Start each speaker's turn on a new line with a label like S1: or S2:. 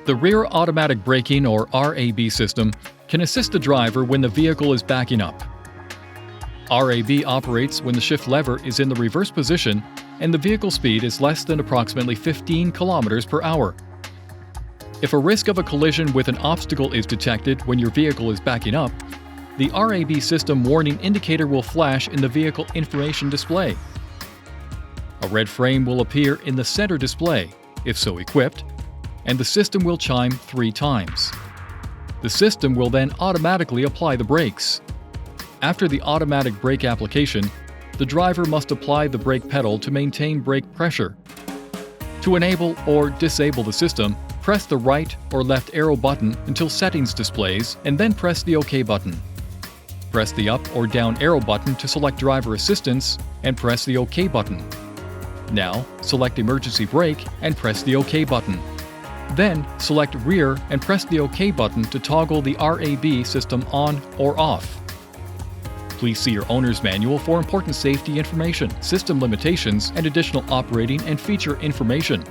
S1: The rear automatic braking or RAB system can assist the driver when the vehicle is backing up. RAB operates when the shift lever is in the reverse position and the vehicle speed is less than approximately 15 km per hour. If a risk of a collision with an obstacle is detected when your vehicle is backing up, the RAB system warning indicator will flash in the vehicle information display. A red frame will appear in the center display, if so equipped, and the system will chime 3 times. The system will then automatically apply the brakes. After the automatic brake application, the driver must apply the brake pedal to maintain brake pressure. To enable or disable the system, press the right or left arrow button until settings displays and then press the OK button. Press the up or down arrow button to select driver assistance and press the OK button. Now, select emergency brake and press the OK button. Then, select rear and press the OK button to toggle the RAB system on or off. Please see your owner's manual for important safety information, system limitations, and additional operating and feature information.